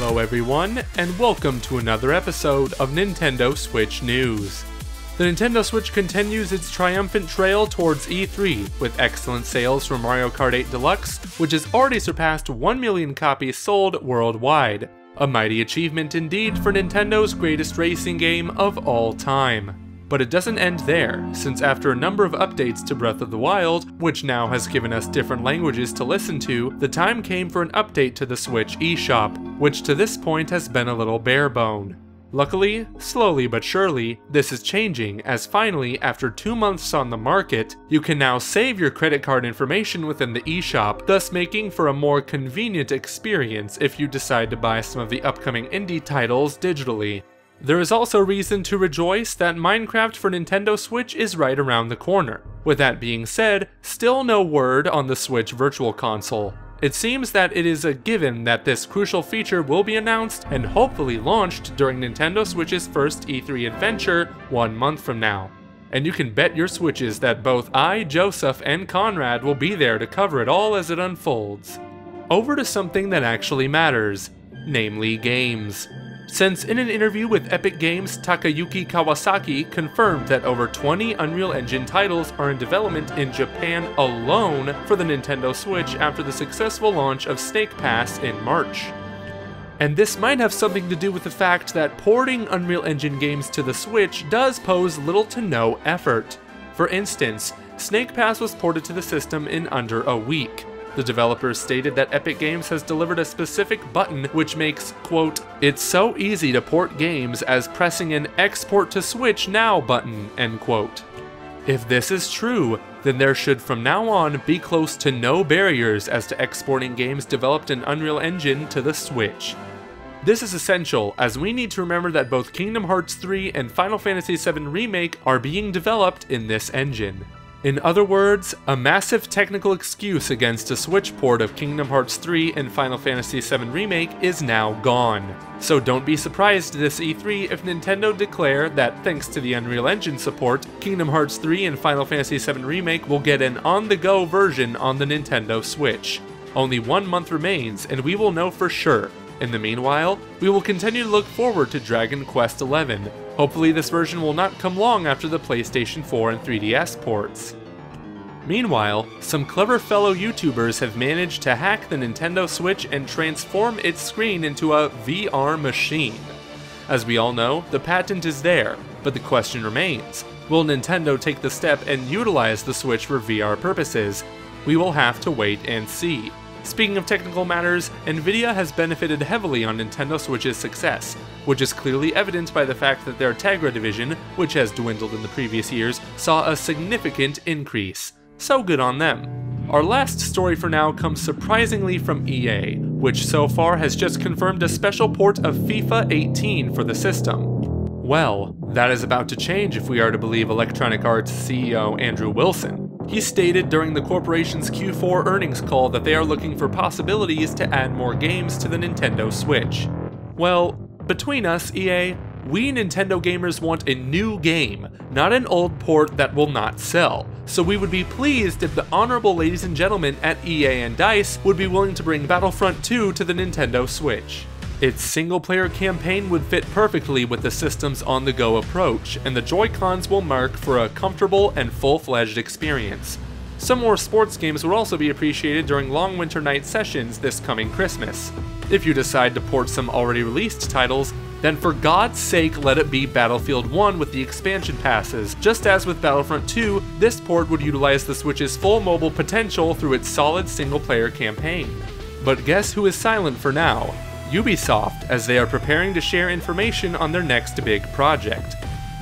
Hello everyone, and welcome to another episode of Nintendo Switch News. The Nintendo Switch continues its triumphant trail towards E3, with excellent sales from Mario Kart 8 Deluxe, which has already surpassed 1 million copies sold worldwide. A mighty achievement indeed for Nintendo's greatest racing game of all time. But it doesn't end there, since after a number of updates to Breath of the Wild, which now has given us different languages to listen to, the time came for an update to the Switch eShop, which to this point has been a little bare-bone. Luckily, slowly but surely, this is changing as finally, after 2 months on the market, you can now save your credit card information within the eShop, thus making for a more convenient experience if you decide to buy some of the upcoming indie titles digitally. There is also reason to rejoice that Minecraft for Nintendo Switch is right around the corner. With that being said, still no word on the Switch Virtual Console. It seems that it is a given that this crucial feature will be announced and hopefully launched during Nintendo Switch's first E3 adventure 1 month from now. And you can bet your Switches that both I, Joseph, and Conrad will be there to cover it all as it unfolds. Over to something that actually matters, namely games. Since in an interview with Epic Games, Takayuki Kawasaki confirmed that over 20 Unreal Engine titles are in development in Japan alone for the Nintendo Switch after the successful launch of Snake Pass in March. And this might have something to do with the fact that porting Unreal Engine games to the Switch does pose little to no effort. For instance, Snake Pass was ported to the system in under a week. The developers stated that Epic Games has delivered a specific button which makes, quote, "It's so easy to port games as pressing an Export to Switch Now button," end quote. If this is true, then there should from now on be close to no barriers as to exporting games developed in Unreal Engine to the Switch. This is essential, as we need to remember that both Kingdom Hearts 3 and Final Fantasy VII Remake are being developed in this engine. In other words, a massive technical excuse against a Switch port of Kingdom Hearts 3 and Final Fantasy VII Remake is now gone. So don't be surprised this E3 if Nintendo declare that thanks to the Unreal Engine support, Kingdom Hearts 3 and Final Fantasy VII Remake will get an on-the-go version on the Nintendo Switch. Only 1 month remains and we will know for sure. In the meanwhile, we will continue to look forward to Dragon Quest XI. Hopefully this version will not come long after the PlayStation 4 and 3DS ports. Meanwhile, some clever fellow YouTubers have managed to hack the Nintendo Switch and transform its screen into a VR machine. As we all know, the patent is there, but the question remains, will Nintendo take the step and utilize the Switch for VR purposes? We will have to wait and see. Speaking of technical matters, Nvidia has benefited heavily on Nintendo Switch's success, which is clearly evident by the fact that their Tegra division, which has dwindled in the previous years, saw a significant increase. So good on them. Our last story for now comes surprisingly from EA, which so far has just confirmed a special port of FIFA 18 for the system. Well, that is about to change if we are to believe Electronic Arts CEO Andrew Wilson. He stated during the corporation's Q4 earnings call that they are looking for possibilities to add more games to the Nintendo Switch. Well, between us, EA, we Nintendo gamers want a new game, not an old port that will not sell. So we would be pleased if the honorable ladies and gentlemen at EA and DICE would be willing to bring Battlefront 2 to the Nintendo Switch. Its single-player campaign would fit perfectly with the system's on-the-go approach, and the Joy-Cons will mark for a comfortable and full-fledged experience. Some more sports games would also be appreciated during long winter night sessions this coming Christmas. If you decide to port some already released titles, then for God's sake let it be Battlefield 1 with the expansion passes. Just as with Battlefront 2, this port would utilize the Switch's full mobile potential through its solid single-player campaign. But guess who is silent for now? Ubisoft, as they are preparing to share information on their next big project.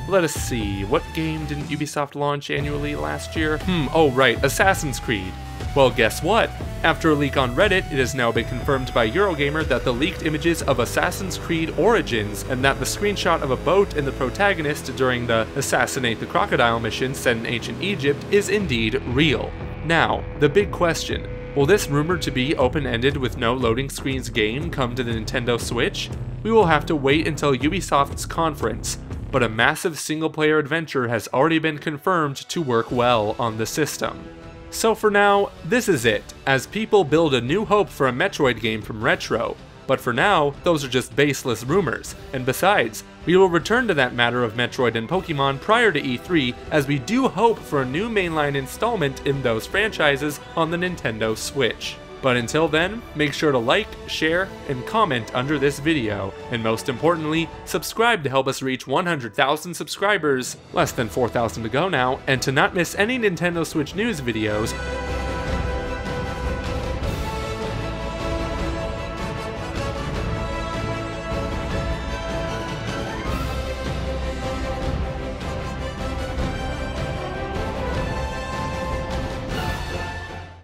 Let us see, what game didn't Ubisoft launch annually last year? Oh right, Assassin's Creed. Well, guess what? After a leak on Reddit, it has now been confirmed by Eurogamer that the leaked images of Assassin's Creed Origins and that the screenshot of a boat and the protagonist during the Assassinate the Crocodile mission set in ancient Egypt is indeed real. Now, the big question. Will this rumored to be open-ended with no loading screens game come to the Nintendo Switch? We will have to wait until Ubisoft's conference, but a massive single-player adventure has already been confirmed to work well on the system. So for now, this is it, as people build a new hope for a Metroid game from Retro, But for now, those are just baseless rumors, and besides, we will return to that matter of Metroid and Pokemon prior to E3, as we do hope for a new mainline installment in those franchises on the Nintendo Switch. But until then, make sure to like, share, and comment under this video, and most importantly, subscribe to help us reach 100,000 subscribers, less than 4,000 to go now, and to not miss any Nintendo Switch news videos,